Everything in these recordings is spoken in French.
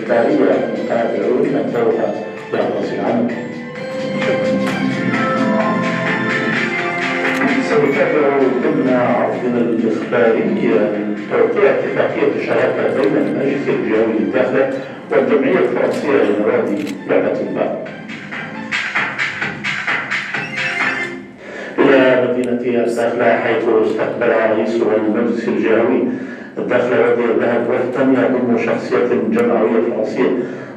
الإخبارية المتابعون سوف يعتصرون. سنتابع ضمن عرضنا الإخباري توقيع اتفاقية الشراكة بين المجلس الجوي للداخلة والجمعية الفرنسية لنوادي لعبة البال. إلى مدينة الداخلة حيث استقبل رئيس المجلس الجوي الداخلة وادي الذهب وفدا يضم شخصية جمعوية فرنسية.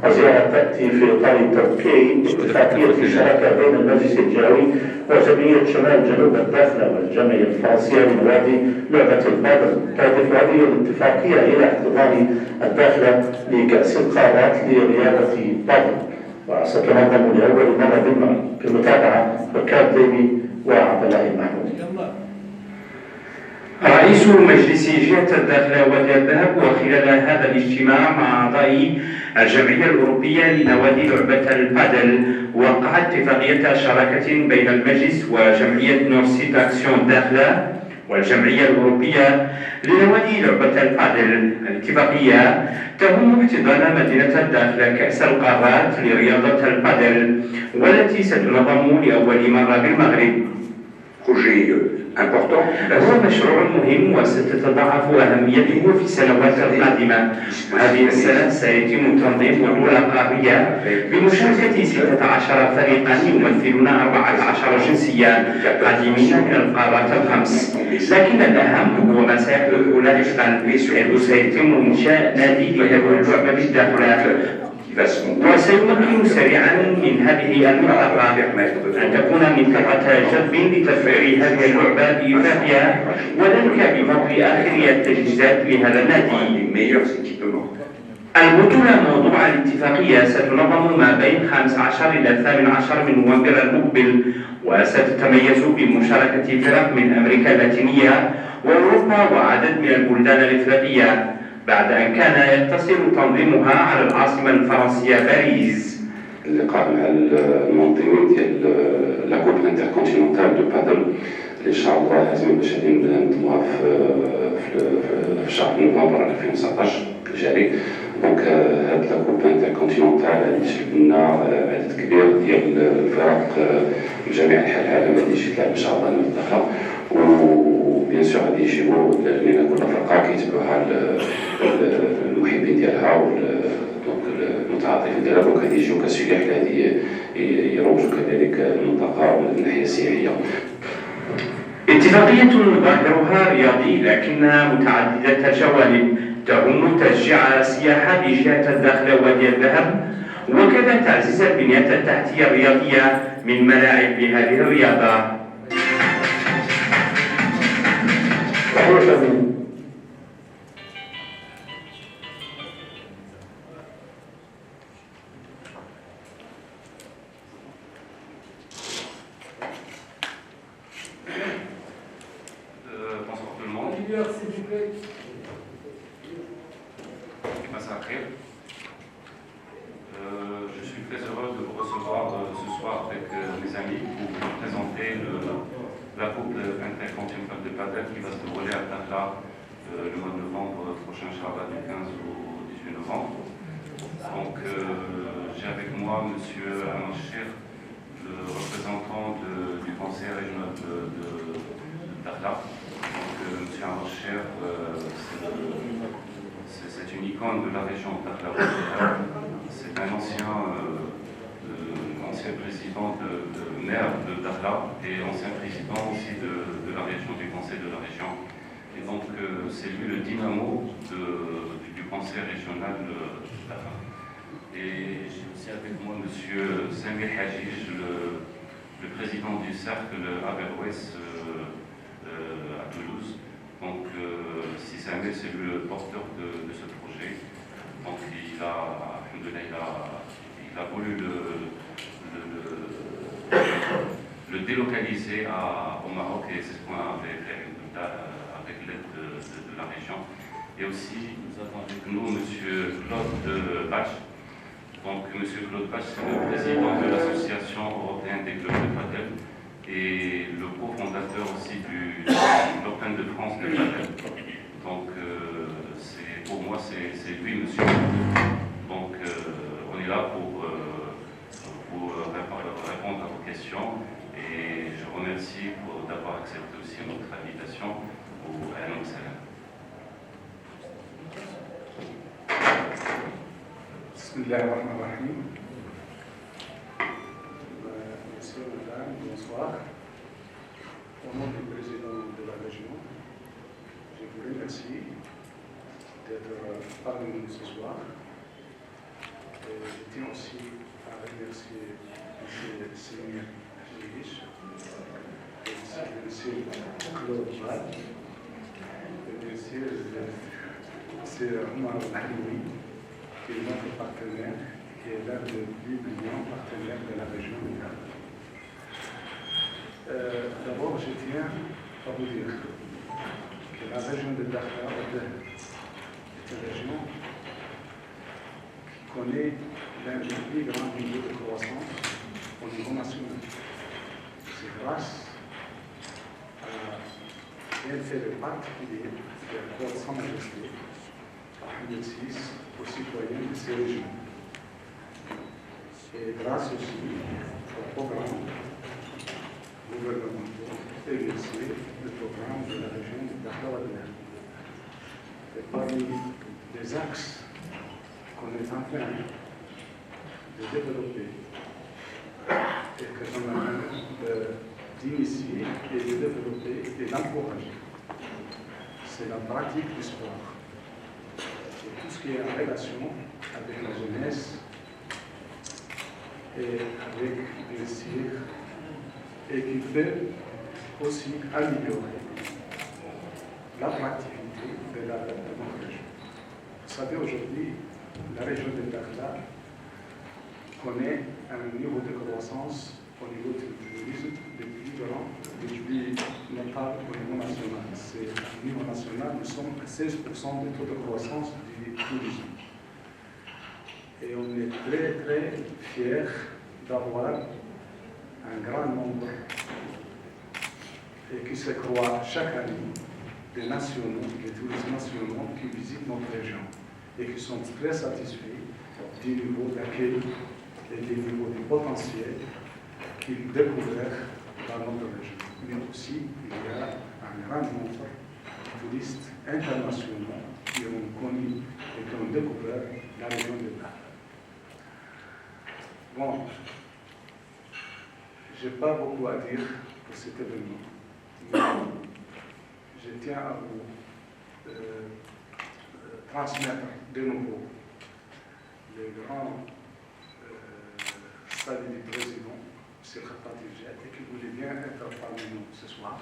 الزيارة تأتي في إطار توقيع اتفاقية الشراكة بين المجلس الجوي وجمعية شمال جنوب الداخلة والجمعية الفرنسية لنوادي لعبة البادل. تهدف هذه الاتفاقية إلى احتضان الداخلة لكأس القارات لرياضة بادل، وستنظم لأول مرة بالمغرب. في المتابعة بكار ديبي وعبد الله المحمود. رئيس مجلس جهة الداخلة وادي الذهب وخلال هذا الاجتماع مع أعضاء الجمعية الأوروبية لنوادي لعبة البادل وقع اتفاقية شراكة بين المجلس وجمعية نورسيت أكسيون داخلة والجمعية الأوروبية لنوادي لعبة البادل. الاتفاقية تهم احتضان مدينة الداخلة كأس القارات لرياضة البادل والتي ستنظم لأول مرة بالمغرب. هو مشروع مهم وستتضاعف أهميته في السنوات القادمة، وهذه السنة سيتم تنظيم بطولة قارية بمشاركة 16 فريقا يمثلون 14 جنسية قادمين من القارات الخمس. لكن الأهم هو ما سيحدث لاحقا، حيث سيتم إنشاء نادي لهذه اللعبة بالداخل، وسيمكن سريعا من هذه المنطقة أن تكون منطقة جذب لتسويق هذه اللعبة بإفريقيا، وذلك بفضل آخر التجهيزات لهذا النادي. البطولة موضوع الاتفاقية ستنظم ما بين 15 إلى 18 من نوفمبر المقبل، وستتميز بمشاركة فرق من أمريكا اللاتينية وأوروبا وعدد من البلدان الإفريقية، بعد أن كان يقتصر تنظيمها على العاصمة الفرنسية باريس. اللقاء مع المنظمين ديال لا كوب انتركونتينونتال دو بادل اللي ان شاء الله لازم باش غادي ننظموها في شهر نوفمبر 2019 الجاري. دونك هاد لا كوب انتركونتينونتال غادي تجلب لنا عدد كبير ديال الفرق من جميع انحاء العالم غادي تجي تلعب ان شاء الله المنطقه، وبيان سور غادي يجيبوا لان كل فرقه كيتبعوها المحبين ديالها المتعاطفين ديالها، دونك غادي يجيو كسياح اللي غادي يروجوا كذلك المنطقه من الناحيه السياحيه. اتفاقية ظاهرها رياضي لكنها متعددة الجوانب، تهم تشجيع السياحة بجهة الداخلة وادي الذهب، وكذا تعزيز البنية التحتية الرياضية من ملاعب لهذه الرياضة. Je suis très heureux de vous recevoir ce soir avec mes amis pour vous présenter la Coupe intercontinentale de padel qui va se dérouler à Dakhla le mois de novembre prochain, Inch'Allah, du 15 au 18 novembre. Donc j'ai avec moi M. Amancher, le représentant du conseil régional de Dakhla. Donc M. Amancher, c'est une icône de la région de Dakhla. C'est un ancien président de maire de Dakhla et ancien président aussi de la région, du conseil de la région. Et donc c'est lui le dynamo du conseil régional de Dakhla. Et j'ai aussi avec moi M. Samir Hajij, le président du cercle Averroès à Toulouse. Donc si Samir, c'est lui le porteur de ce projet. Donc il a voulu le délocaliser au Maroc, et c'est ce qu'on a fait avec l'aide de la région. Et aussi, nous avons avec nous M. Claude Bach. Donc M. Claude Bach, c'est le président de l'Association européenne des clubs de padel et le cofondateur aussi de l'Open de France de padel. Donc pour moi, c'est lui, monsieur. Donc l'organisation et je remercie d'avoir accepté aussi notre invitation au Alam Salam. Bismillahirrahmanirrahim. Messieurs, mesdames, bonsoir. Au nom du président de la région, je vous remercie d'être parmi nous ce soir. Et je tiens aussi à remercier M. Semir Jirish, et M. Claude Val, et M. Omar Alioui, qui est notre partenaire, qui est l'un des plus brillants partenaires de la région de Dakhla. D'abord, je tiens à vous dire que la région de Dakhla est une région qui connaît l'un des plus grands niveaux de croissance au niveau national. C'est grâce à l'intérêt particulier de la Sa Majesté Ahmed VI aux citoyens de ces régions. Et grâce aussi au programme gouvernementaux initiés, le programme de la région de Dakhla. Et parmi les axes qu'on est en train de développer et que l'on est en train d'initier et de développer et d'encourager, c'est la pratique du sport. Et tout ce qui est en relation avec la jeunesse et avec bien sûr et qui peut aussi améliorer l'attractivité de notre région. Vous savez, aujourd'hui, la région de Dakhla connaît un niveau de croissance au niveau du tourisme le plus grand, le plus notable au niveau national. C'est au niveau national, nous sommes à 16% de taux de croissance du tourisme. Et on est très très fiers d'avoir un grand nombre et qui se croient chaque année des nationaux, des touristes nationaux qui visitent notre région et qui sont très satisfaits du niveau d'accueil et du niveau du potentiel qu'ils découvrent dans notre région. Mais aussi, il y a un grand nombre de touristes internationaux qui ont connu et qui ont découvert la région de Dakhla. Bon, je n'ai pas beaucoup à dire pour cet événement, mais je tiens à vous transmettre de nouveau les grands saluts du président, M. Khattatiljet, et qui voulait bien être parmi nous ce soir.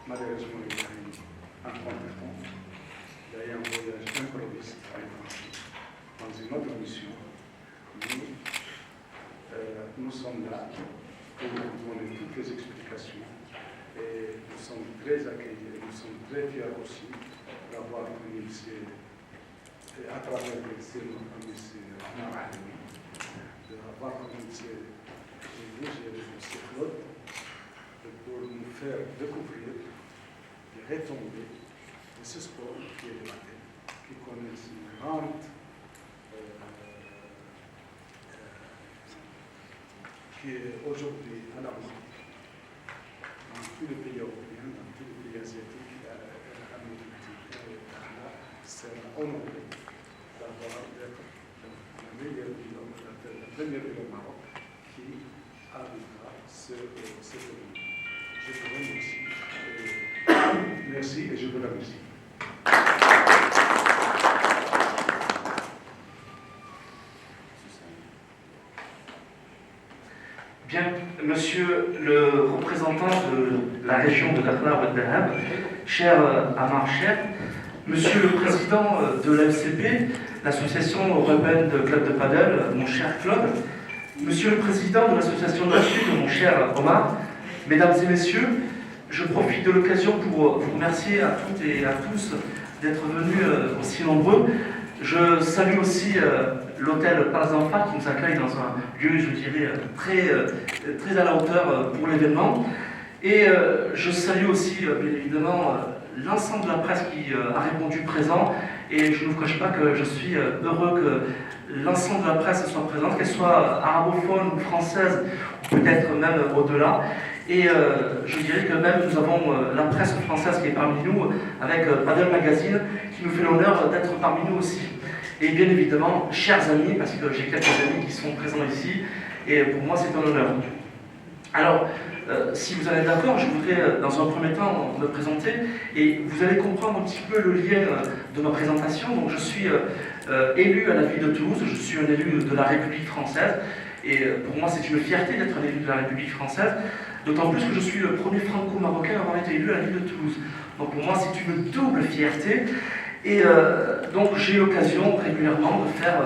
Malheureusement, il a eu un contretemps. Il y a eu un voyage improviste à l'étranger, dans une autre mission. Mais nous sommes là pour vous donner toutes les explications. Et nous sommes très accueillis, nous sommes très fiers aussi d'avoir initié, à travers le séminaire de M. Omar Alioui, d'avoir initié vous et M. Claude pour nous faire découvrir les retombées de ce sport qui est le baptême, qui connaît une grande qui est aujourd'hui à la mode dans tous les pays européens, dans tous les pays asiatiques, c'est honoré d'avoir d'être la meilleure ville, la première ville au Maroc qui arrivera ce événement. Je vous remercie. Merci et je vous remercie. Bien, monsieur le représentant de la région de Dakhla Oued Dahab, cher Amar Cheb, monsieur le président de l'AFCP, l'association européenne de clubs de paddle, mon cher Claude, monsieur le président de l'association Nord Sud, mon cher Omar, mesdames et messieurs, je profite de l'occasion pour vous remercier à toutes et à tous d'être venus aussi nombreux. Je salue aussi l'hôtel Palace d'Enfa qui nous accueille dans un lieu, je dirais, très à la hauteur pour l'événement. Et je salue aussi, bien évidemment, l'ensemble de la presse qui a répondu présent Et je ne vous cache pas que je suis heureux que l'ensemble de la presse soit présente, qu'elle soit arabophone ou française, ou peut-être même au-delà. Et je dirais que même nous avons la presse française qui est parmi nous, avec Padel Magazine, qui nous fait l'honneur d'être parmi nous aussi. Et bien évidemment, chers amis, parce que j'ai quelques amis qui sont présents ici, et pour moi c'est un honneur. Alors, si vous êtes d'accord, je voudrais dans un premier temps me présenter, et vous allez comprendre un petit peu le lien de ma présentation. Donc je suis élu à la ville de Toulouse, je suis un élu de la République française, et pour moi c'est une fierté d'être un élu de la République française, d'autant plus que je suis le premier franco-marocain à avoir été élu à la ville de Toulouse. Donc pour moi c'est une double fierté. Et donc j'ai l'occasion régulièrement de faire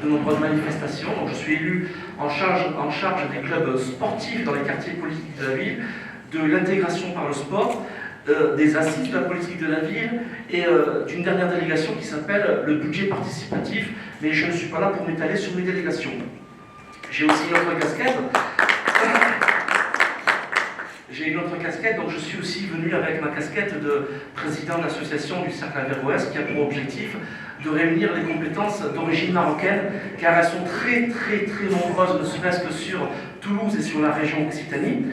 de nombreuses manifestations. Donc je suis élu en charge des clubs sportifs dans les quartiers politiques de la ville, de l'intégration par le sport, des assises de la politique de la ville et d'une dernière délégation qui s'appelle le budget participatif. Mais je ne suis pas là pour m'étaler sur mes délégations. J'ai aussi une autre casquette. J'ai une autre casquette, donc je suis aussi venu avec ma casquette de président de l'association du Cercle Averroès qui a pour objectif de réunir les compétences d'origine marocaine, car elles sont très nombreuses, ne serait-ce que sur Toulouse et sur la région Occitanie.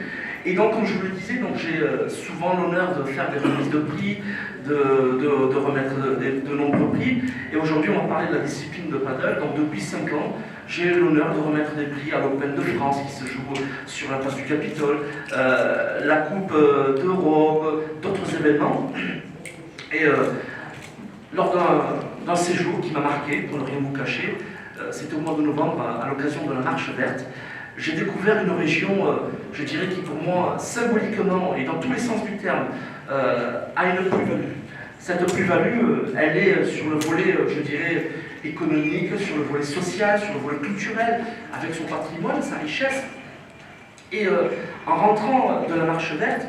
Et donc, comme je vous le disais, j'ai souvent l'honneur de faire des remises de prix, de remettre de nombreux prix. Et aujourd'hui, on va parler de la discipline de paddle. Donc, depuis 5 ans, j'ai l'honneur de remettre des prix à l'Open de France qui se joue sur la place du Capitole, la Coupe d'Europe, d'autres événements. Et lors d'un séjour qui m'a marqué, pour ne rien vous cacher, c'était au mois de novembre, à l'occasion de la Marche Verte, j'ai découvert une région, je dirais, qui pour moi, symboliquement et dans tous les sens du terme, a une plus-value. Cette plus-value, elle est sur le volet, je dirais, économique, sur le volet social, sur le volet culturel, avec son patrimoine, sa richesse. Et en rentrant de la Marche Verte,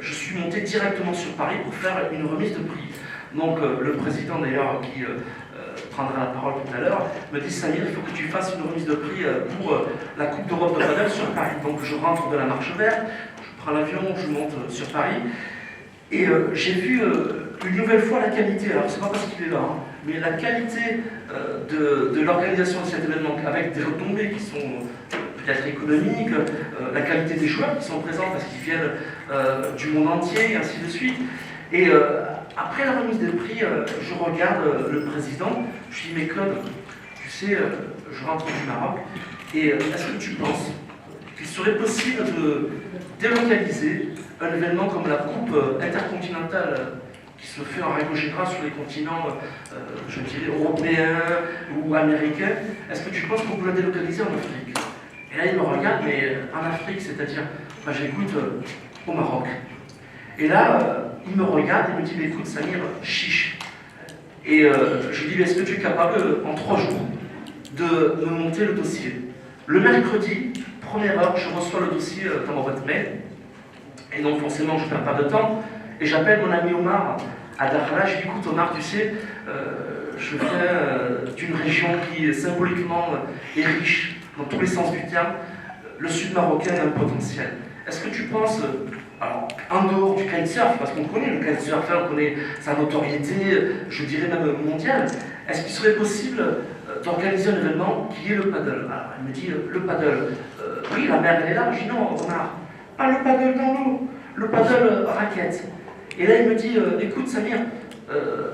je suis monté directement sur Paris pour faire une remise de prix. Donc le président d'ailleurs, qui prendra la parole tout à l'heure, me dit: Samir, il faut que tu fasses une remise de prix pour la Coupe d'Europe de paddle sur Paris. Donc je rentre de la Marche Verte, je prends l'avion, je monte sur Paris, et j'ai vu une nouvelle fois la qualité, alors c'est pas parce qu'il est là, hein, mais la qualité de l'organisation de cet événement, avec des retombées qui sont peut-être économiques, la qualité des joueurs qui sont présents parce qu'ils viennent du monde entier, et ainsi de suite. Et après la remise des prix, je regarde le président, je lui dis: mais Claude, tu sais, je rentre du Maroc, et est-ce que tu penses qu'il serait possible de délocaliser un événement comme la Coupe intercontinentale qui se fait en règle générale sur les continents, je dirais, européens ou américains? Est-ce que tu penses qu'on peut la délocaliser en Afrique? Et là, il me regarde: mais en Afrique, c'est-à-dire? Ben, j'écoute au Maroc. Et là, il me regarde et me dit: mais écoute Samir, chiche. Et je lui dis: est-ce que tu es capable, en 3 jours, de me monter le dossier? Le mercredi, première heure, je reçois le dossier dans ma boîte mail. Et donc forcément, je ne perds pas de temps. Et j'appelle mon ami Omar à Dakhla. Je lui dis: écoute Omar, tu sais, je viens d'une région qui symboliquement est riche, dans tous les sens du terme. Le sud marocain a un potentiel. Est-ce que tu penses, alors, en dehors du kitesurf, parce qu'on connaît le kitesurf, on connaît sa notoriété, je dirais même mondiale, est-ce qu'il serait possible d'organiser un événement qui est le paddle? Alors, elle me dit: le paddle, oui, la mer elle est là. Je dis: non Omar, pas le paddle dans l'eau, le paddle raquette. Et là il me dit: écoute Samir,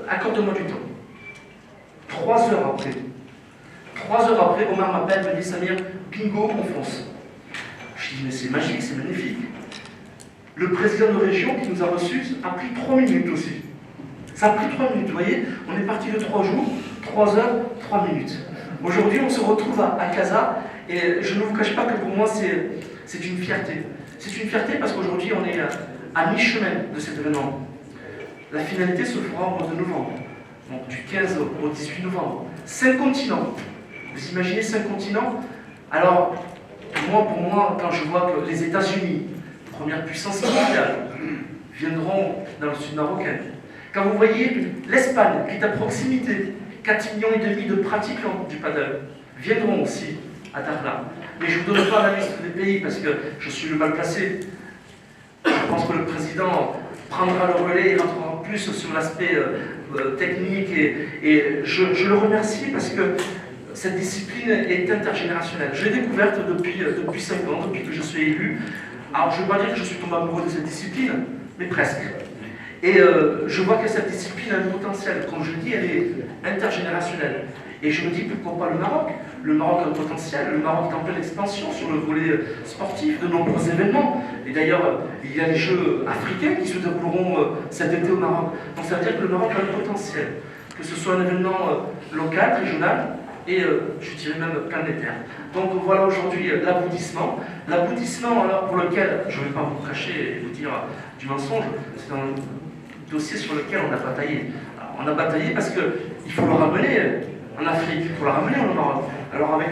accorde-moi du temps. 3 heures après, Omar m'appelle, me dit: Samir, bingo, on fonce. Je dis: mais c'est magique, c'est magnifique. Le président de région qui nous a reçus a pris 3 minutes aussi. Ça a pris 3 minutes, vous voyez, on est parti de 3 jours, 3 heures, 3 minutes. Aujourd'hui, on se retrouve à Casa, et je ne vous cache pas que pour moi, c'est une fierté. C'est une fierté parce qu'aujourd'hui, on est à mi-chemin de cet événement. La finalité se fera au mois de novembre, donc du 15 au 18 novembre. 5 continents. Vous imaginez 5 continents? Alors, pour moi, quand je vois que les États-Unis, première puissance mondiale, viendront dans le sud marocain, quand vous voyez l'Espagne, qui est à proximité, 4,5 millions de pratiquants du paddle, viendront aussi à Dakhla. Mais je ne vous donne pas la liste des pays parce que je suis le mal placé. Je pense que le président prendra le relais et rentrera plus sur l'aspect technique. Et je le remercie parce que cette discipline est intergénérationnelle. Je l'ai découverte depuis 5 ans, depuis que je suis élu. Alors je ne veux pas dire que je suis tombé amoureux de cette discipline, mais presque. Et je vois que cette discipline a un potentiel. Comme je dis, elle est intergénérationnelle. Et je me dis, pourquoi pas le Maroc? Le Maroc a un potentiel, le Maroc est en pleine expansion sur le volet sportif, de nombreux événements. Et d'ailleurs, il y a les Jeux africains qui se dérouleront cet été au Maroc. Donc ça veut dire que le Maroc a un potentiel. Que ce soit un événement local, régional, et je dirais même planétaire. Donc voilà aujourd'hui l'aboutissement. L'aboutissement alors pour lequel, je ne vais pas vous cacher et vous dire du mensonge, c'est un dossier sur lequel on a bataillé. Alors, on a bataillé parce qu'il faut le ramener en Afrique, il faut le ramener au Maroc. Alors avec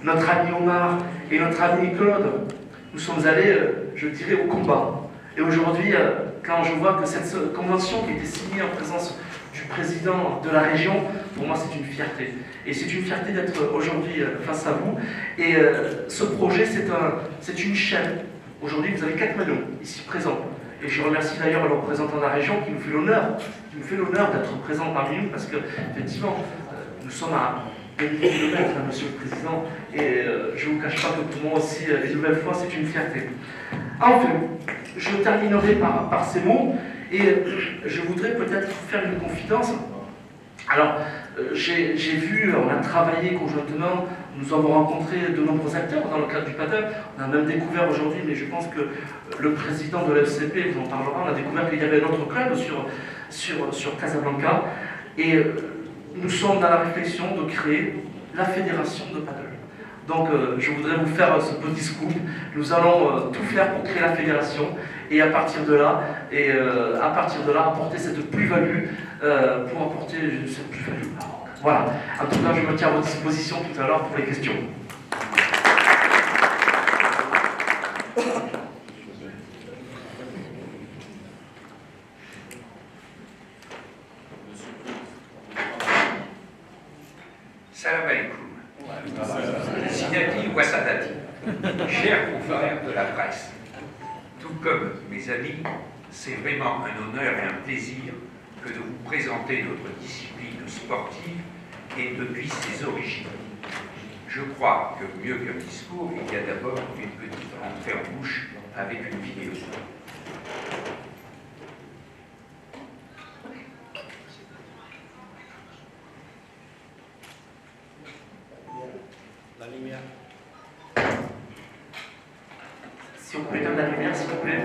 notre ami Omar et notre ami Claude, nous sommes allés, je dirais, au combat. Et aujourd'hui, quand je vois que cette convention qui a été signée en présence du président de la région, pour moi c'est une fierté. Et c'est une fierté d'être aujourd'hui face à vous. Et ce projet, c'est une chaîne. Aujourd'hui, vous avez 4 maillons ici présents. Et je remercie d'ailleurs le représentant de la région qui nous fait l'honneur d'être présent parmi nous, parce que effectivement, nous sommes à 2000 km, Monsieur le Président, et je ne vous cache pas que pour moi aussi, une nouvelle fois, c'est une fierté. Enfin, je terminerai par ces mots, et je voudrais peut-être vous faire une confidence. Alors, j'ai vu, on a travaillé conjointement, nous avons rencontré de nombreux acteurs dans le cadre du paddle. On a même découvert aujourd'hui, mais je pense que le président de l'FCP vous en parlera, on a découvert qu'il y avait un autre club sur Casablanca. Et nous sommes dans la réflexion de créer la fédération de paddle. Donc je voudrais vous faire ce petit scoop. Nous allons tout faire pour créer la fédération et à partir de là, apporter cette plus-value pour apporter cette plus-value. Voilà. En tout cas, je me tiens à votre disposition tout à l'heure pour les questions. Salam alaikum. Sinati Wassadati, chers confrères de la presse, tout comme mes amis, c'est vraiment un honneur et un plaisir que de vous présenter notre discipline sportive et depuis ses origines. Je crois que mieux qu'un discours, il y a d'abord une petite entrée en bouche avec une vidéo. La lumière. Si on peut éteindre la lumière, s'il vous plaît.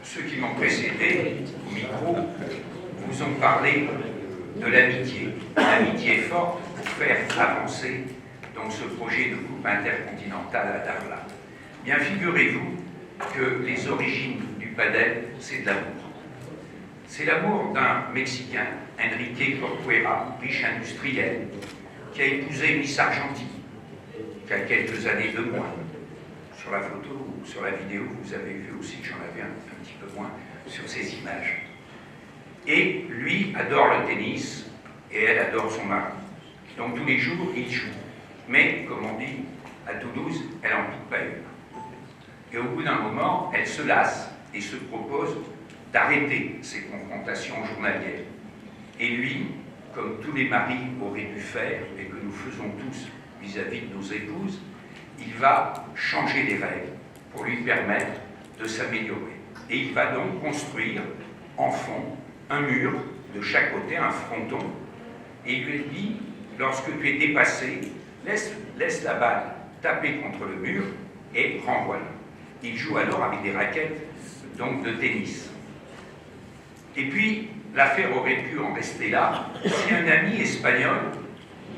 Ceux qui m'ont précédé au micro vous ont parlé de l'amitié forte pour faire avancer dans ce projet de coupe intercontinentale à Darla. Bien, figurez-vous que les origines du padel, c'est de l'amour. C'est l'amour d'un Mexicain, Enrique Corcuera, riche industriel, qui a épousé Miss Argentine, qui a quelques années de moins. Sur la photo ou sur la vidéo, vous avez vu aussi que j'en avais un petit peu moins sur ces images. Et lui adore le tennis et elle adore son mari. Donc tous les jours, ils jouent. Mais, comme on dit à Toulouse, elle n'en pique pas une. Et au bout d'un moment, elle se lasse et se propose d'arrêter ces confrontations journalières. Et lui, comme tous les maris auraient dû faire, et que nous faisons tous vis-à-vis de nos épouses, il va changer les règles pour lui permettre de s'améliorer. Et il va donc construire en fond un mur de chaque côté, un fronton, et il lui dit, lorsque tu es dépassé, laisse la balle taper contre le mur et renvoie-la. Il joue alors avec des raquettes donc de tennis. Et puis, l'affaire aurait pu en rester là si un ami espagnol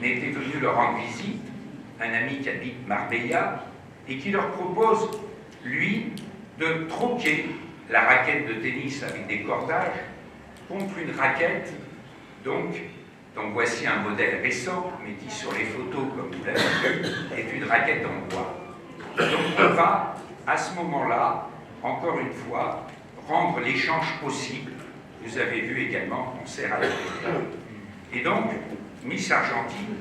n'était venu leur rendre visite, un ami qui habite Marbella, et qui leur propose, lui, de troquer la raquette de tennis avec des cordages contre une raquette, donc voici un modèle récent, mais qui sur les photos, comme vous l'avez vu, est une raquette en bois. Donc on va, à ce moment-là, encore une fois, rendre l'échange possible. Vous avez vu également, on sert à la télé. Et donc, Miss Argentine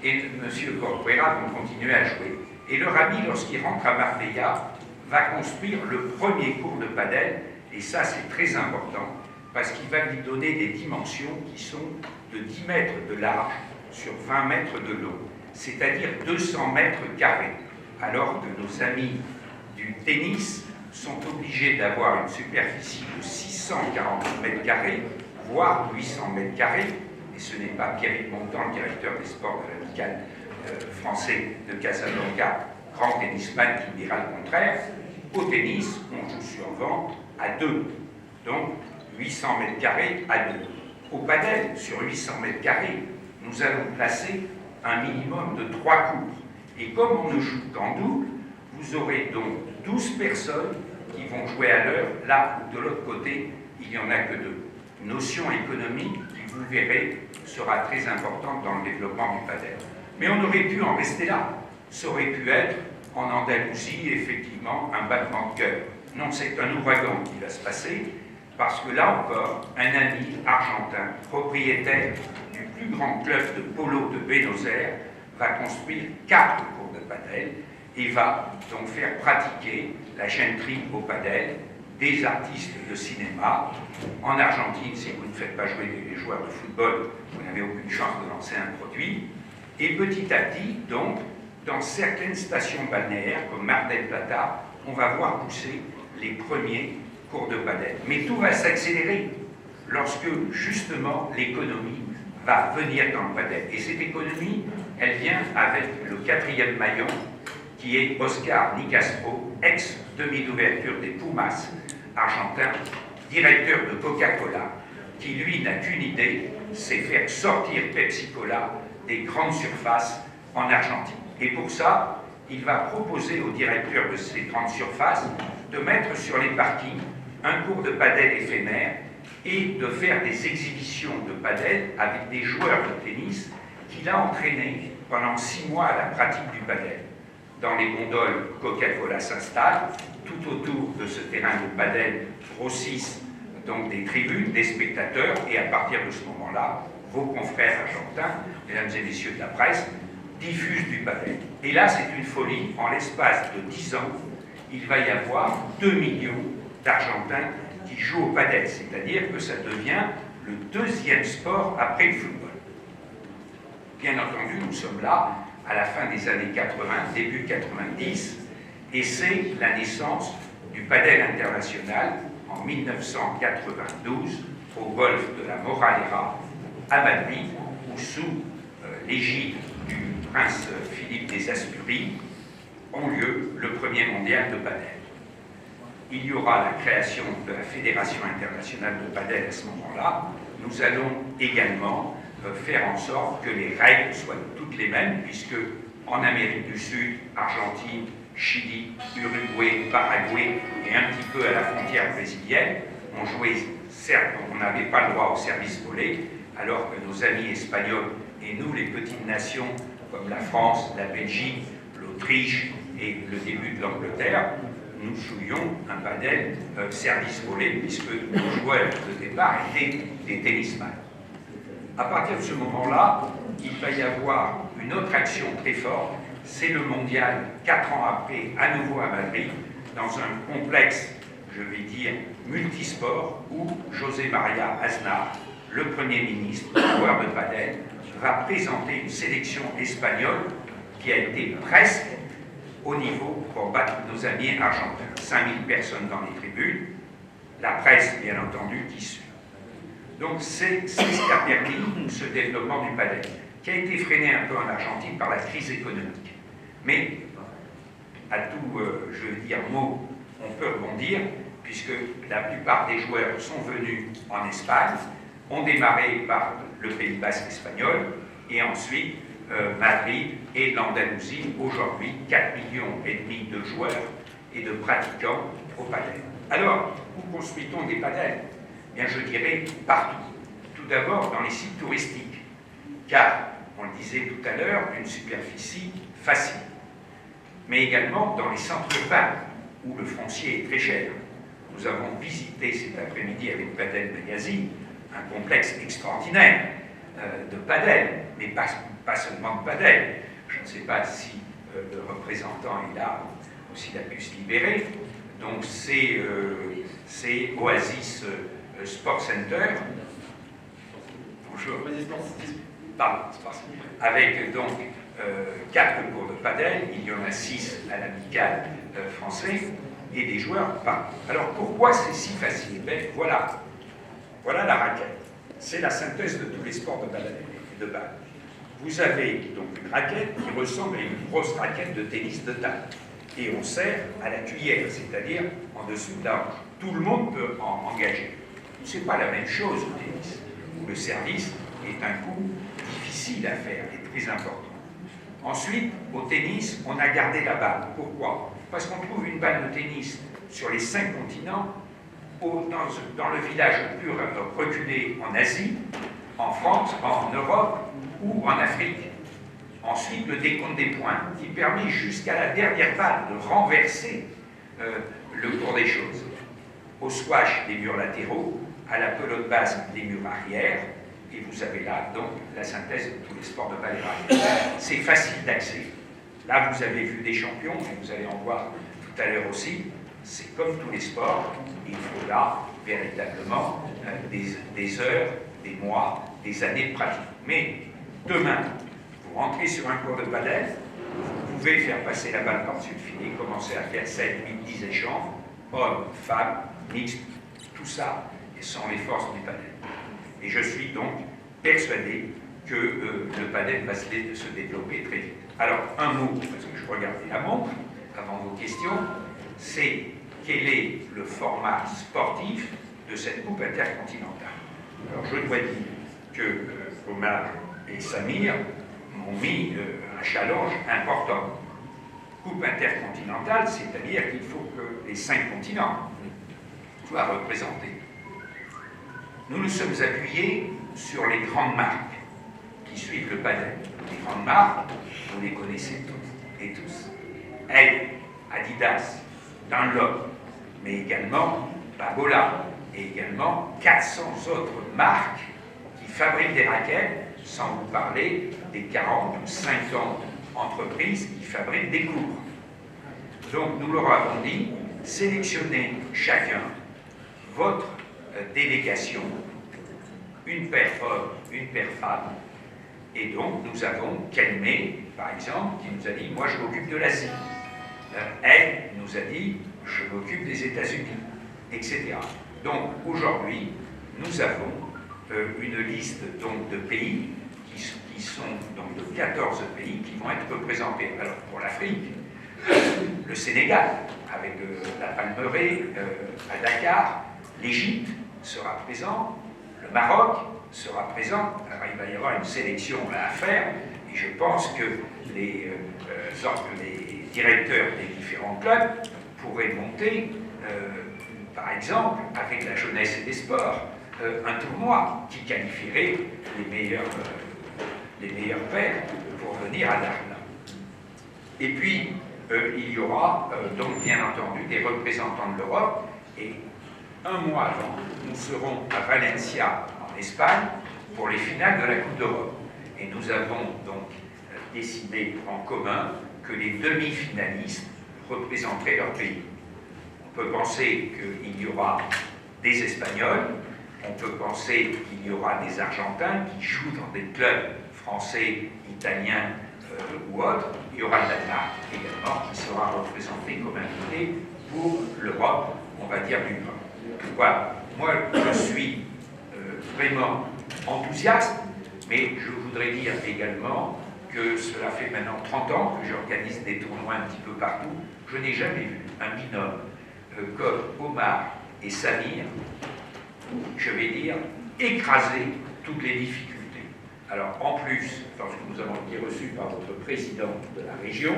et M. Corcuera vont continuer à jouer. Et leur ami, lorsqu'il rentre à Marbella, va construire le premier cours de padel, et ça c'est très important, parce qu'il va lui donner des dimensions qui sont de 10 mètres de large sur 20 mètres de long, c'est-à-dire 200 mètres carrés, alors que nos amis du tennis sont obligés d'avoir une superficie de 640 mètres carrés, voire 800 mètres carrés, et ce n'est pas Pierrick Montan, le directeur des sports de l'amical français de Casablanca, grand tennisman, qui dira le contraire. Au tennis, on joue sur vente à 2, donc 800 mètres carrés à 2. Au padel, sur 800 mètres carrés, nous allons placer un minimum de 3 cours. Et comme on ne joue qu'en double, vous aurez donc 12 personnes qui vont jouer à l'heure, là où de l'autre côté, il n'y en a que 2. Notion économique qui, vous verrez, sera très importante dans le développement du padel. Mais on aurait pu en rester là. Ça aurait pu être, en Andalousie, effectivement, un battement de cœur. Non, c'est un ouragan qui va se passer, parce que là encore, un ami argentin, propriétaire du plus grand club de polo de Buenos Aires, va construire 4 cours de padel et va donc faire pratiquer la gentry au padel des artistes de cinéma. En Argentine, si vous ne faites pas jouer des joueurs de football, vous n'avez aucune chance de lancer un produit. Et petit à petit, donc, dans certaines stations balnéaires, comme Mar del Plata, on va voir pousser les premiers cours de padel. Mais tout va s'accélérer lorsque, justement, l'économie va venir dans le padel. Et cette économie, elle vient avec le 4e maillon, qui est Oscar Nicastro, ex-demi d'ouverture des Pumas argentins, directeur de Coca-Cola, qui, lui, n'a qu'une idée, c'est faire sortir Pepsi-Cola des grandes surfaces en Argentine. Et pour ça, il va proposer au directeur de ces grandes surfaces de mettre sur les parkings un cours de padel éphémère et de faire des exhibitions de padel avec des joueurs de tennis qu'il a entraînés pendant 6 mois à la pratique du padel. Dans les gondoles, Coca-Cola s'installe, tout autour de ce terrain de padel grossissent donc des tribunes, des spectateurs, et à partir de ce moment-là, vos confrères argentins, mesdames et messieurs de la presse, diffusent du padel. Et là, c'est une folie. En l'espace de 10 ans, il va y avoir 2 millions d'Argentins qui jouent au padel, c'est-à-dire que ça devient le 2e sport après le football. Bien entendu, nous sommes là à la fin des années 80, début 90, et c'est la naissance du padel international en 1992 au golfe de la Moralera à Madrid, où sous l'égide du prince Philippe des Asturies ont lieu le premier mondial de padel. Il y aura la création de la Fédération internationale de padel à ce moment-là. Nous allons également faire en sorte que les règles soient toutes les mêmes, puisque en Amérique du Sud, Argentine, Chili, Uruguay, Paraguay et un petit peu à la frontière brésilienne, on jouait, certes, on n'avait pas le droit au service volé, alors que nos amis espagnols et nous, les petites nations comme la France, la Belgique, l'Autriche et le début de l'Angleterre, nous jouions un padel service volé, puisque nos joueurs de départ étaient des tennisman. À partir de ce moment-là, il va y avoir une autre action très forte, c'est le mondial, 4 ans après, à nouveau à Madrid, dans un complexe je vais dire, multisport, où José María Aznar, le Premier ministre, joueur de padel, va présenter une sélection espagnole qui a été presque au niveau pour battre nos amis argentins. 5000 personnes dans les tribunes, la presse, bien entendu, qui suit. Donc c'est ce qui a permis ce développement du padel, qui a été freiné un peu en Argentine par la crise économique. Mais, à tout, je veux dire, mot, on peut rebondir, puisque la plupart des joueurs sont venus en Espagne, ont démarré par le Pays basque espagnol, et ensuite Madrid et l'Andalousie, aujourd'hui 4,5 millions de joueurs et de pratiquants au padel. Alors, où construit-on des padels? Bien, je dirais partout. Tout d'abord dans les sites touristiques, car, on le disait tout à l'heure, une superficie facile. Mais également dans les centres urbains, où le foncier est très cher. Nous avons visité cet après-midi avec Padel Magazine un complexe extraordinaire de padel, mais pas seulement de padel. Je ne sais pas si le représentant est là ou s'il a pu se libérer. Donc c'est Oasis Sport Center. Bonjour. Pardon, avec donc 4 cours de padel, il y en a 6 à l'amicale français, et des joueurs partout. Alors pourquoi c'est si facile? Ben, voilà la raquette. C'est la synthèse de tous les sports de padel et de balle. Vous avez donc une raquette qui ressemble à une grosse raquette de tennis de table. Et on sert à la cuillère, c'est-à-dire en dessous de la hanche. Tout le monde peut en engager. Ce n'est pas la même chose au tennis, où le service est un coup difficile à faire et très important. Ensuite, au tennis, on a gardé la balle. Pourquoi? Parce qu'on trouve une balle de tennis sur les 5 continents, dans le village le plus reculé en Asie, en France, en Europe ou en Afrique. Ensuite, le décompte des points, qui permet jusqu'à la dernière balle de renverser le cours des choses. Au squash, les murs latéraux, à la pelote basse, les murs arrière, et vous avez là, donc, la synthèse de tous les sports de balle et raquette. C'est facile d'accès. Là, vous avez vu des champions, et vous allez en voir tout à l'heure aussi. C'est comme tous les sports, il faut là, véritablement, des heures, des mois, des années de pratique. Mais, demain, vous rentrez sur un cours de padel, vous pouvez faire passer la balle par-dessus le filet, commencer à faire 7, 8, 10 échanges, hommes, femmes, mixtes, tout ça, et sont les forces du padel. Et je suis donc persuadé que le padel va se développer très vite. Alors, un mot, parce que je regardais la montre, avant vos questions, c'est quel est le format sportif de cette Coupe intercontinentale. Alors, je dois dire que Omar et Samir m'ont mis un challenge important. Coupe intercontinentale, c'est-à-dire qu'il faut que les 5 continents soient représentés. Nous nous sommes appuyés sur les grandes marques qui suivent le padel. Les grandes marques, vous les connaissez toutes et tous. Elles, Adidas, Dunlop, mais également Babola, et également 400 autres marques qui fabriquent des raquettes, sans vous parler des 40 ou 50 entreprises qui fabriquent des cours. Donc nous leur avons dit, sélectionnez chacun votre délégation, une paire homme, une paire femme, et donc nous avons Kelmé, par exemple, qui nous a dit, moi je m'occupe de l'Asie. Elle nous a dit, je m'occupe des États-Unis, etc. Donc aujourd'hui, nous avons une liste donc, de pays qui sont donc de 14 pays qui vont être représentés. Alors pour l'Afrique, le Sénégal, avec la Palmeraie à Dakar, l'Égypte sera présent, le Maroc sera présent. Alors il va y avoir une sélection à faire, et je pense que les directeurs des différents clubs pourraient monter, par exemple, avec la jeunesse et des sports, un tournoi qui qualifierait les meilleurs pairs pour venir à Darna. Et puis, il y aura donc bien entendu des représentants de l'Europe, et un mois avant, nous serons à Valencia, en Espagne, pour les finales de la Coupe d'Europe. Et nous avons donc décidé en commun que les demi-finalistes représenteraient leur pays. On peut penser qu'il y aura des Espagnols, on peut penser qu'il y aura des Argentins qui jouent dans des clubs français, italiens ou autres. Il y aura le Danemark également qui sera représenté comme invité pour l'Europe, on va dire, du Nord. Voilà. Moi, je suis vraiment enthousiaste, mais je voudrais dire également que cela fait maintenant 30 ans que j'organise des tournois un petit peu partout. Je n'ai jamais vu un binôme comme Omar et Samir, je vais dire, écraser toutes les difficultés. Alors, en plus, lorsque nous avons été reçus par votre président de la région,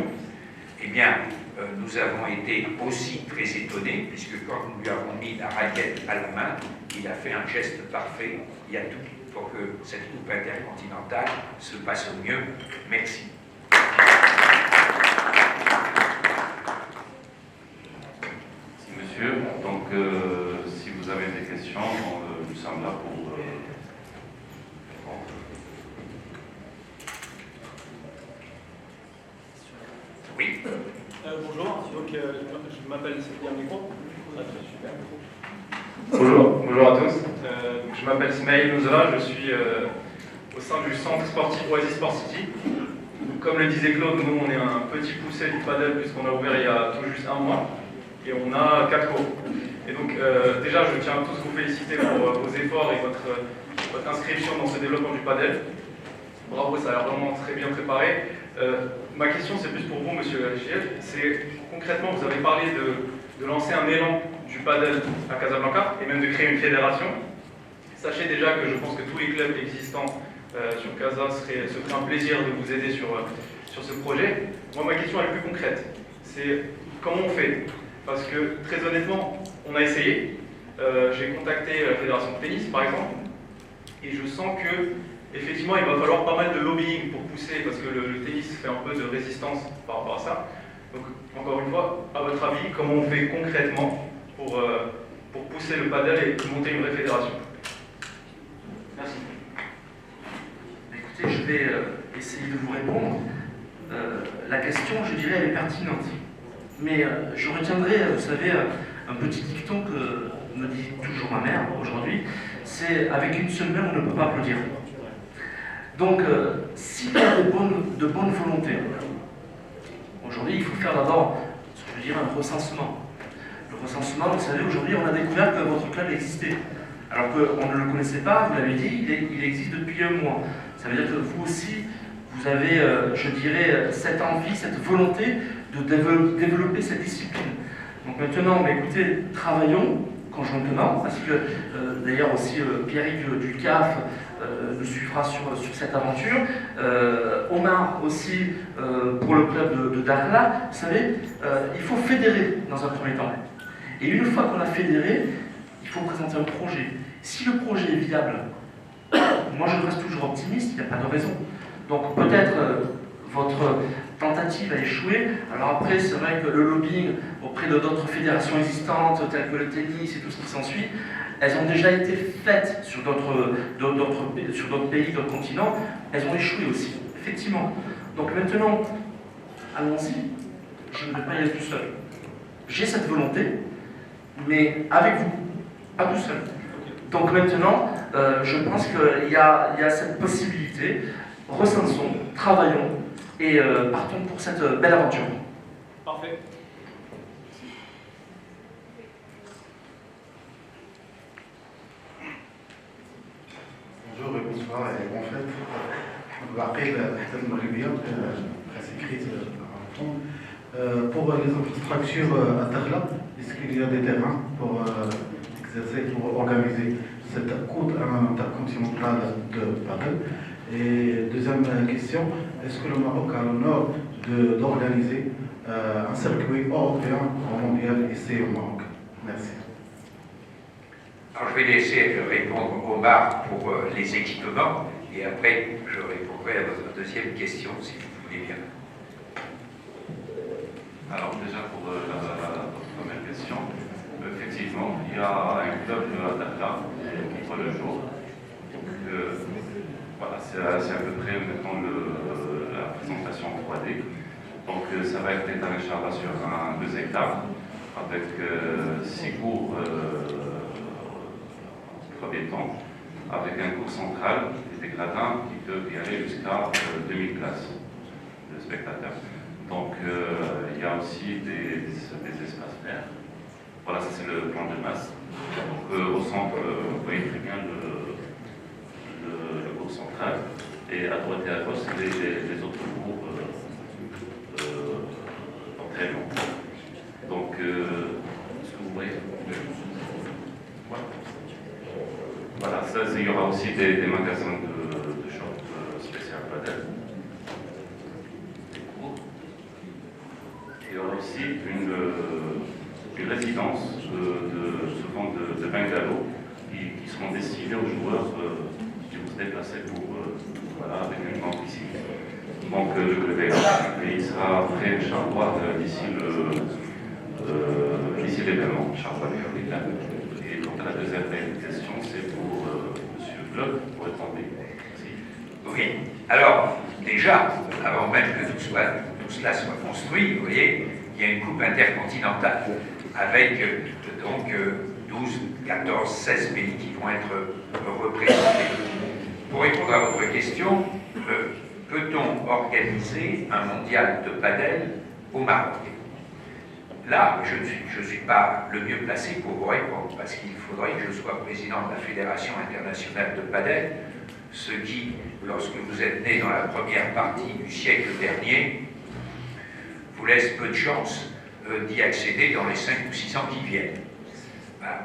eh bien, nous avons été aussi très étonnés, puisque quand nous lui avons mis la raquette à la main, il a fait un geste parfait. Il y a tout pour que cette coupe intercontinentale se passe au mieux. Merci. Merci, monsieur. Donc, si vous avez des questions, nous sommes là pour... Oui. Bonjour, donc je m'appelle Sébastien Micro. Bonjour à tous. Je m'appelle Ismaël Nozola, je suis au sein du centre sportif Oasis Sport City. Comme le disait Claude, nous on est un petit poussé du padel puisqu'on a ouvert il y a tout juste un mois et on a 4 cours. Et donc déjà je tiens à tous vous féliciter pour vos efforts et votre inscription dans ce développement du padel. Bravo, ça a l'air vraiment très bien préparé. Ma question c'est plus pour vous, monsieur Chief. C'est concrètement, vous avez parlé de lancer un élan du padel à Casablanca et même de créer une fédération. Sachez déjà que je pense que tous les clubs existants sur Casa se ferait un plaisir de vous aider sur ce projet. Moi, ma question est plus concrète. C'est comment on fait? Parce que très honnêtement, on a essayé. J'ai contacté la fédération de tennis, par exemple, et je sens que effectivement, il va falloir pas mal de lobbying pour pousser, parce que le tennis fait un peu de résistance par rapport à ça. Donc, encore une fois, à votre avis, comment on fait concrètement pour pousser le padel et monter une vraie fédération? Merci. Écoutez, je vais essayer de vous répondre. La question, je dirais, elle est pertinente. Mais je retiendrai, vous savez, un petit dicton que me dit toujours ma mère aujourd'hui, c'est « avec une seule main, on ne peut pas applaudir ». Donc, s'il y a de bonnes volontés, aujourd'hui, il faut faire d'abord, je dirais, un recensement. Le recensement, vous savez, aujourd'hui, on a découvert que votre club existait. Alors qu'on ne le connaissait pas, vous l'avez dit, il existe depuis un mois. Ça veut dire que vous aussi, vous avez, je dirais, cette envie, cette volonté de développer cette discipline. Donc maintenant, mais écoutez, travaillons conjointement, parce que d'ailleurs aussi Pierrick du CAF nous suivra sur cette aventure. Omar aussi pour le club de Dakhla. Vous savez, il faut fédérer dans un premier temps. Et une fois qu'on a fédéré, il faut présenter un projet. Si le projet est viable, moi je reste toujours optimiste, il n'y a pas de raison. Donc peut-être votre tentative a échoué. Alors après, c'est vrai que le lobbying auprès de d'autres fédérations existantes, telles que le tennis et tout ce qui s'ensuit, elles ont déjà été faites sur d'autres pays, d'autres continents. Elles ont échoué aussi, effectivement. Donc maintenant, allons-y. Je ne vais pas y aller tout seul. J'ai cette volonté, mais avec vous, pas tout seul. Donc maintenant, je pense qu'il y a cette possibilité. Recensons, travaillons et partons pour cette belle aventure. Parfait. Bonjour et bonsoir. Et en fait, Waqil Hassan Mouribia, presse écrite par un pour les infrastructures à Dakhla, est-ce qu'il y a des terrains pour exercer, pour organiser cette course intercontinentale de padel? Et deuxième question, est-ce que le Maroc a l'honneur d'organiser un circuit européen au mondial ici au Maroc? Merci. Alors je vais laisser répondre Omar pour les équipements et après je répondrai à votre deuxième question si vous voulez bien. Alors déjà pour la première question, effectivement, il y a un club à Dakhla qui voit le jour. Voilà, c'est à peu près maintenant la présentation en 3D. Donc ça va être étalé sur 2 hectares. avec 6 cours en premier temps, avec un cours central et des gradins qui peuvent y aller jusqu'à 2000 places de spectateurs. Donc il y a aussi des espaces verts. Voilà, ça c'est le plan de masse. Donc au centre, vous voyez très bien le cours central. Et à droite et à gauche, c'est les autres cours d'entraînement. Donc, est-ce que vous voyez? Voilà, ça, il y aura aussi des magasins de shop spécial padel. Il y aura aussi une résidence souvent de bungalows qui seront destinés aux joueurs qui vont se déplacer voilà, avec une grande piscine. Donc le club il sera prêt, Inch'Allah, d'ici l'événement, Inch'Allah. Et quant à la deuxième question, c'est pour Monsieur Bloch, pour répondre. Oui, alors déjà, avant même que tout cela soit construit, vous voyez, il y a une coupe intercontinentale avec donc 12, 14, 16 pays qui vont être représentés. Pour répondre à votre question, peut-on organiser un mondial de padel au Maroc? Là, je ne suis pas le mieux placé pour vous répondre, parce qu'il faudrait que je sois président de la Fédération internationale de padel, ce qui, lorsque vous êtes né dans la première partie du siècle dernier, vous laisse peu de chance d'y accéder dans les 5 ou 6 ans qui viennent.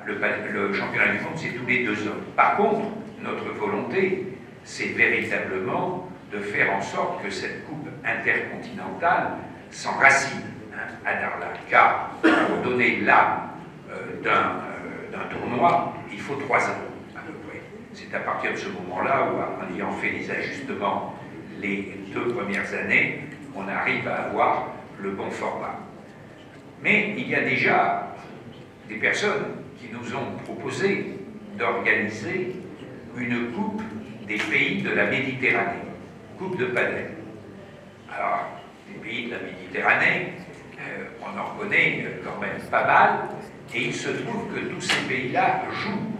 Le championnat du monde, c'est tous les 2 ans. Par contre, notre volonté, c'est véritablement de faire en sorte que cette coupe intercontinentale s'enracine à Darla. Car pour donner l'âme d'un tournoi, il faut 3 ans à peu près. C'est à partir de ce moment-là où, en ayant fait les ajustements les 2 premières années, on arrive à avoir le bon format. Mais il y a déjà des personnes qui nous ont proposé d'organiser une coupe des pays de la Méditerranée, coupe de padel. Alors, les pays de la Méditerranée, on en connaît quand même pas mal, et il se trouve que tous ces pays-là jouent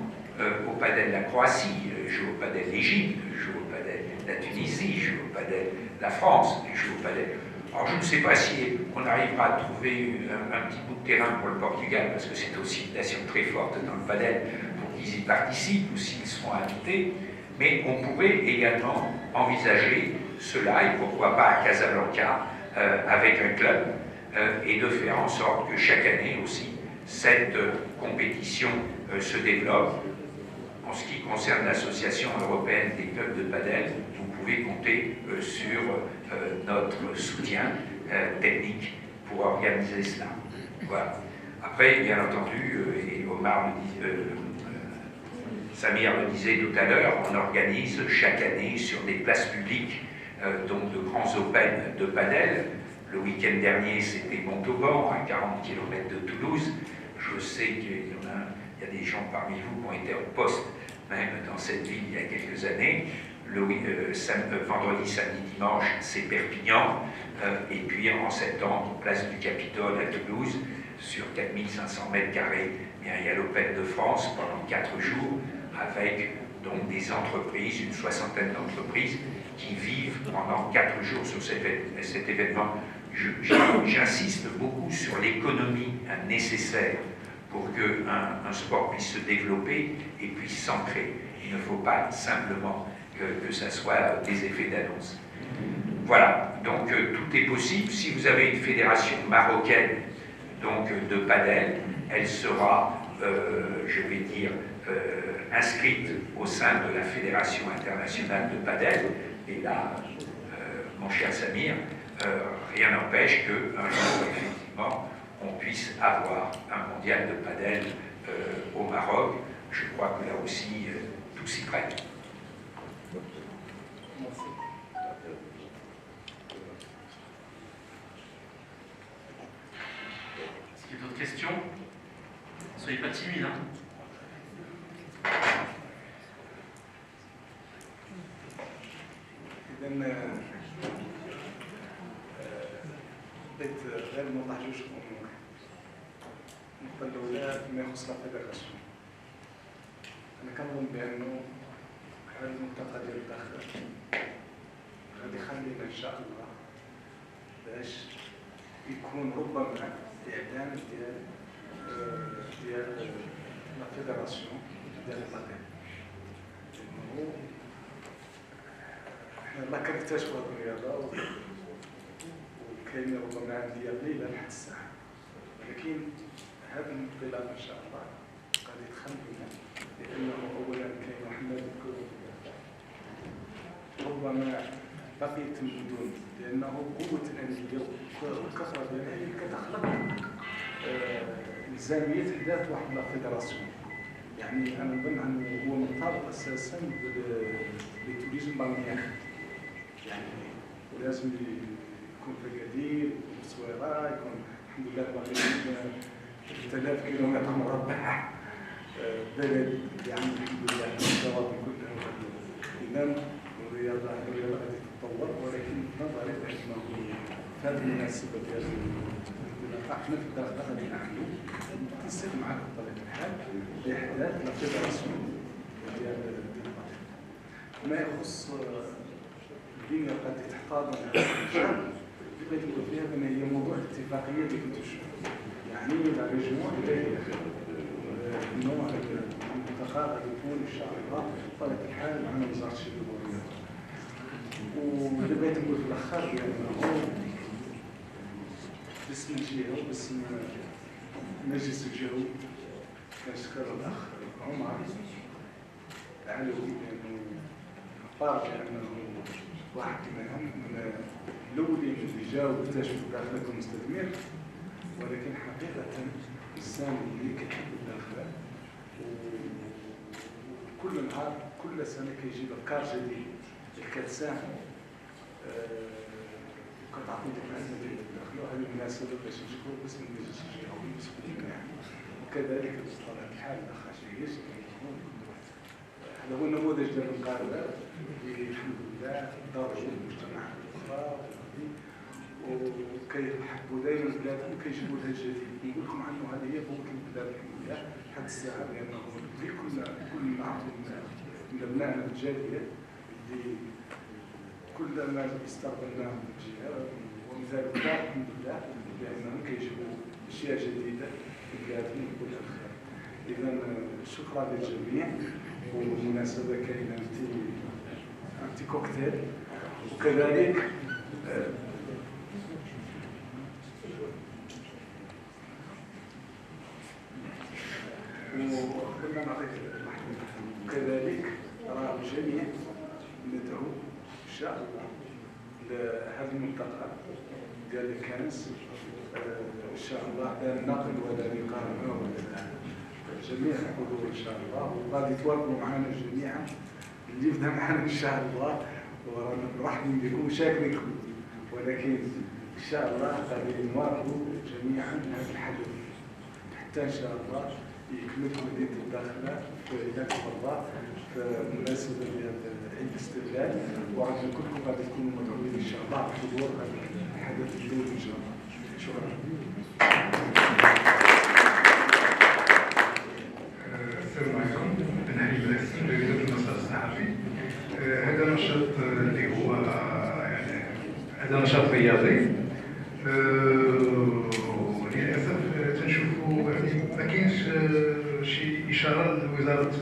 au padel. La Croatie joue au padel, l'Égypte joue au padel, la Tunisie joue au padel, la France joue au padel. Alors je ne sais pas si on arrivera à trouver un petit bout de terrain pour le Portugal, parce que c'est aussi une nation très forte dans le padel, pour qu'ils y participent ou s'ils seront invités, mais on pourrait également envisager cela, et pourquoi pas à Casablanca, avec un club, et de faire en sorte que chaque année aussi, cette compétition se développe. En ce qui concerne l'Association européenne des clubs de padel, vous pouvez compter sur notre soutien technique pour organiser cela. Voilà. Après, bien entendu, et Omar Samir le disait tout à l'heure, on organise chaque année sur des places publiques donc de grands open de padel. Le week-end dernier, c'était Montauban, à 40 km de Toulouse. Je sais qu'il y a des gens parmi vous qui ont été en poste même dans cette ville il y a quelques années. Vendredi, samedi, dimanche, c'est Perpignan. Et puis en septembre, place du Capitole à Toulouse, sur 4500 mètres carrés, il y a l'Open de France pendant 4 jours, avec donc des entreprises, une soixantaine d'entreprises, qui vivent pendant 4 jours sur cet événement. J'insiste beaucoup sur l'économie nécessaire pour qu'un sport puisse se développer et puisse s'ancrer. Il ne faut pas simplement que ça soit des effets d'annonce. Voilà, donc tout est possible. Si vous avez une fédération marocaine donc, de padel, elle sera, je vais dire, inscrite au sein de la Fédération internationale de padel. Et là, mon cher Samir, rien n'empêche qu'un jour, effectivement, on puisse avoir un mondial de padel au Maroc. Je crois que là aussi, tout s'y prête. Est-ce qu'il y a d'autres questions? Soyez pas timides, hein. بديت غير نوضح جوج امور. النقطة الأولى فيما يخص الفيدراسيون. أنا كنظن بأنه هذا الملتقى ديال الداخل غادي يخلينا إن شاء الله باش يكون ربما إعلان ديال الفيدراسيون ديال البادل. لأنه حنا ما كنكتشفوا هذه الرياضة وكاينة ربما عندية قليلة لحد الساعة، ولكن هذا الانطلاق إن شاء الله غادي يتخلينا، لأنه أولا كاين واحد المذكور ربما بقية المدن، لأنه قوة الأندية والكثرة ديالها هي اللي كتخلق إلزامية إحداث واحد الفيدراسيون. يعني أنا نظن أنه هو مرتبط أساسا بالتوريزم بالمياه، يعني ولازم يكون في قدير وصويرة، يكون الحمد لله باقي 3000 كيلومتر مربع بلد، يعني الحمد لله الشواطئ كلها. إذا الرياضة غادي تتطور، ولكن نظري بأنه في هذه المناسبة ديال الانطلاق حنا في الداخل غادي نعملوا نتنسق معك بطبيعة الحال بإحداث لا فيدراسيون ديال البادل. ما يخص البنية التي تحتضن هذا الشهر اللي بغيت نقول فيها بأن هي موضوع الاتفاقية اللي كنتو تشوفوا، يعني لا ريجيون إليه النوع الملتقى غادي يكون إن شاء الله بطبيعة الحال مع وزارة الشباب والرياضة. واللي بغيت نقول في الأخر بأنه باسم الجهة وباسم المجلس الجهوي كنشكر الأخ عمر العلوي لأنه قال بأنه واحد من الأولين اللي جاوا اكتشفوا داخلة المستثمر، ولكن حقيقة الإنسان اللي كيحب الداخل وكل نهار كل سنة كيجيب أفكار جديدة اللي كتساهم وكتعطي ديك العزة ديال الداخل. وهذه المناسبة باش نشكر باسم المجلس الجهوي مسؤولين يعني، وكذلك بطبيعة الحال الأخ عشيش. هذا هو النموذج ديال المقاربة اللي الحمد لله ضربوا المجتمعات الأخرى وكيحبوا دائما بلادهم وكيجيبوا لها الجديد. نقول لكم عنه هذه هي قوة البلاد الحمد لله لحد الساعة، لأنه في كل نهار من أبنائنا الجالية اللي كلما استقبلناهم بجهة ومثال الحمد لله بأنهم كيجيبوا أشياء جديدة في بلادهم وكل الخير. إذا شكرا للجميع، والمناسبة كاينة أنتي كوكتيل، وكذلك وكذلك راه الجميع ندعو إن شاء الله لهذا الملتقى ديال الكنس إن شاء الله لا نقل ولا نقارن ولا جميع الحضور إن شاء الله، وغادي تواصلوا معنا جميعا اللي بدا معنا إن شاء الله، ورانا مرحبين بكم وشاكرينكم، ولكن إن شاء الله غادي نواصلوا جميعا هذا الحدث حتى إن شاء الله يكمل مدينة الداخلة في عيد الله في مناسبة ديال عيد الاستقلال، وعندنا كلكم غادي تكونوا مدعوين إن شاء الله بحضور هذا الحدث الدولي إن شاء الله. شكرا. السلام عليكم، أنا علي بلاسين رئيس المسار الصحفي. هذا نشاط اللي هو يعني هذا نشاط رياضي، وللأسف تنشوفوا يعني ما كاينش شي إشارة لوزارة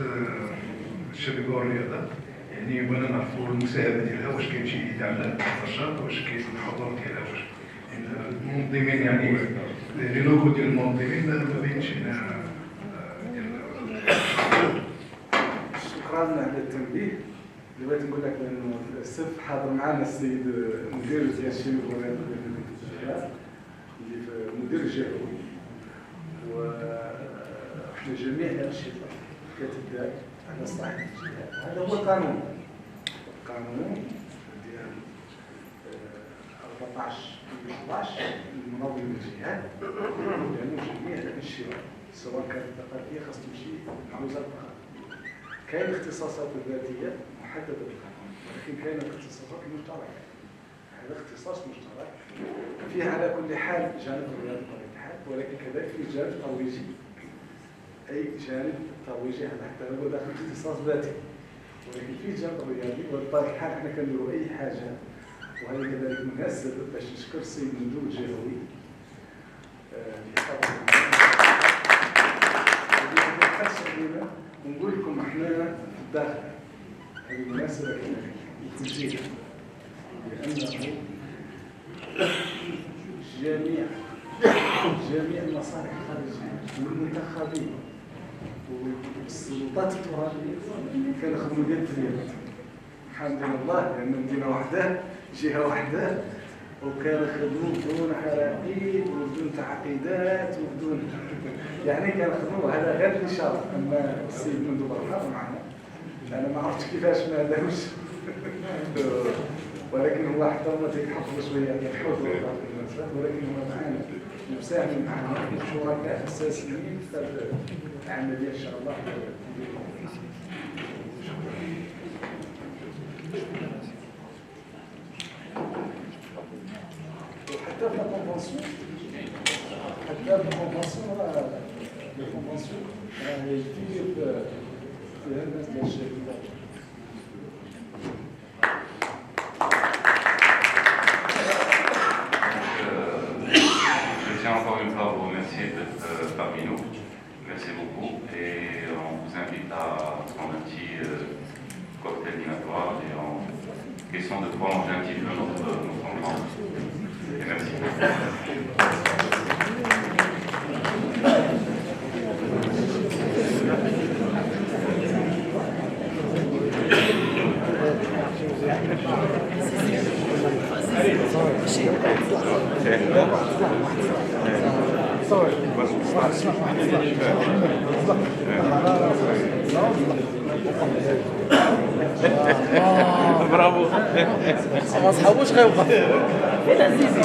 الشباب والرياضة، يعني بغينا نعرفوا المساهمة ديالها، واش كاين شي دعم لهذا النشاط، واش كاين الحضور ديالها، واش المنظمين يعني لي لوغو ديال المنظمين ما بينش هنا. شكرا على التنبيه. اللي بغيت نقول لك بانه السف حاضر معنا السيد مدير ديال الشباب والرياضه اللي في مدير الجهوي، وحنا جميع الانشطه كتبدا على صعيد الجهات. هذا هو القانون ديال 14/11 المنظم الجهات، لانه جميع الانشطه سواء كانت ثقافيه خاص تمشي مع وزاره الثقافه. كاين اختصاصات ذاتيه محدده بالقانون، ولكن كاين الاختصاصات المشتركه. هذا اختصاص مشترك فيه على كل حال جانب الرياضي بطبيعه الحال، ولكن كذلك فيه جانب ترويجي اي جانب ترويجي حتى هو داخل في اختصاص ذاتي، ولكن في جانب رياضي. وبطبيعه الحال احنا كنديروا اي حاجه، وهذا كذلك مناسب باش نشكر السيد مندوب الجهوي ونقول لكم احنا في الداخل هذه مناسبه للتسجيل، لانه جميع المصالح الخارجيه والمنتخبين والسلطات الترابيه كنخدموا ديال التريات. الحمد لله لان مدينه واحده جهه واحده وكنخدموا بدون حرائق وبدون تعقيدات وبدون يعني كنخدموا هذا غير الاشاره. اما السيد مندوب الحرب معنا انا ما عرفتش كيفاش ما عندهمش ولكن هو حتى هو تيحفظوا شويه الحفظ ولكن هو معنا مساهم معنا شركاء اساسيين في هذه العمليه ان شاء الله. وحتى في الكونفنسيون راه يجي في هذا ديال الشركات. Je tiens encore une fois à vous remercier d'être parmi nous. Merci beaucoup. Et on vous invite à prendre un petit cocktail dînatoire et en question de prolonger un petit peu notre rencontre. Et merci. برافو ما صحابوش غيوقف فين عزيزي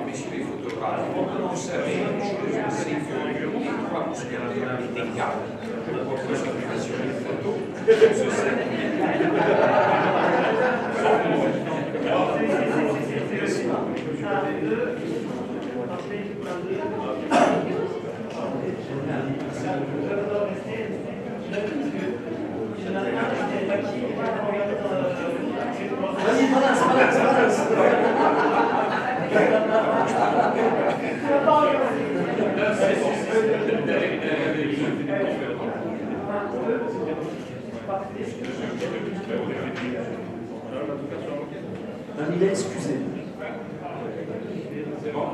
Messieurs les photographes, vous savez, je sais pourquoi vous regardez des cartes pour votre circulation de photos. Ce Vas-y, balance. Il est excusé. C'est bon.